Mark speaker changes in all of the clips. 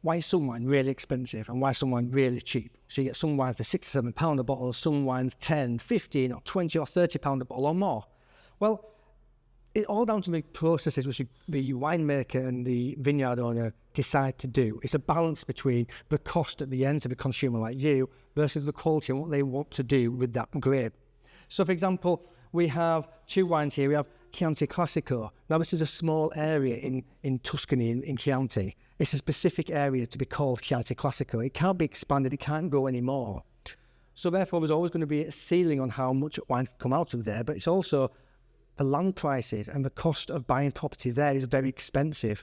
Speaker 1: why is some wine really expensive and why is some wine really cheap? So you get some wine for £6 or £7 a bottle, some wine for 10, 15 or 20 or £30 a bottle or more. Well, it's all down to the processes which the winemaker and the vineyard owner decide to do. It's a balance between the cost at the end to the consumer like you versus the quality and what they want to do with that grape. So, for example, we have two wines here. We have Chianti Classico. Now, this is a small area in Tuscany, in Chianti. It's a specific area to be called Chianti Classico. It can't be expanded. It can't go anymore. So, therefore, there's always going to be a ceiling on how much wine can come out of there, but it's also the land prices and the cost of buying property there is very expensive.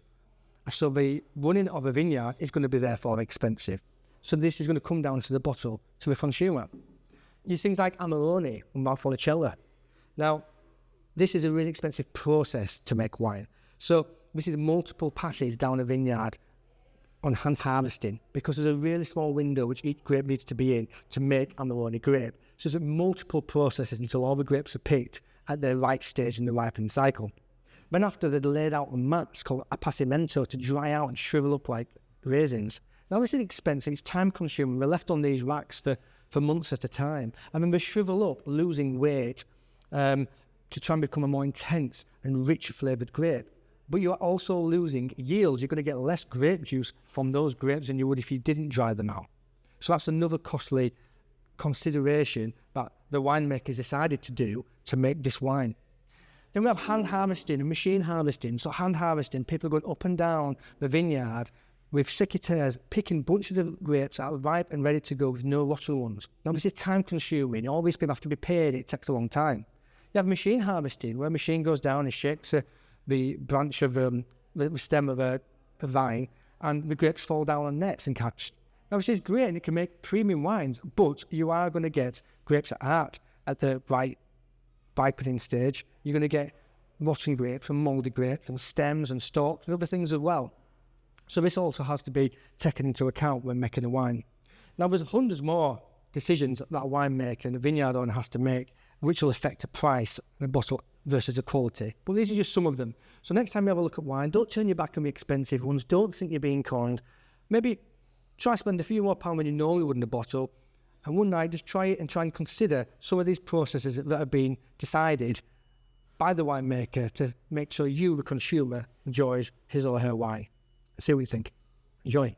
Speaker 1: So the running of a vineyard is going to be therefore expensive. So this is going to come down to the bottle, to the consumer. You things like Amarone from Valpolicella. Now, this is a really expensive process to make wine. So this is multiple passes down a vineyard on hand harvesting because there's a really small window which each grape needs to be in to make Amarone grape. So there's multiple processes until all the grapes are picked at the right stage in the ripening cycle. Then after they're laid out on mats called appassimento to dry out and shrivel up like raisins. Now this is expensive, it's time consuming. They're left on these racks for months at a time. And then they shrivel up, losing weight to try and become a more intense and rich flavoured grape. But you're also losing yields. You're going to get less grape juice from those grapes than you would if you didn't dry them out. So that's another costly consideration that the winemakers decided to do to make this wine. Then we have hand harvesting and machine harvesting. So hand harvesting, people are going up and down the vineyard with secateurs, picking bunches of grapes that are ripe and ready to go with no rotten ones. Now this is time consuming. All these people have to be paid. It takes a long time. You have machine harvesting, where a machine goes down and shakes the branch of the stem of a vine, and the grapes fall down on nets and catch. Now, which is great, and it can make premium wines, but you are going to get grapes that aren't at the right ripening stage. You're going to get rotten grapes and mouldy grapes and stems and stalks and other things as well. So this also has to be taken into account when making a wine. Now, there's hundreds more decisions that a winemaker and a vineyard owner has to make, which will affect the price of a bottle versus the quality. But these are just some of them. So next time you have a look at wine, don't turn your back on the expensive ones. Don't think you're being conned. Maybe try spend a few more pounds than you normally would in a bottle. And one night, just try it and try and consider some of these processes that have been decided by the winemaker to make sure you, the consumer, enjoys his or her wine. See what you think. Enjoy.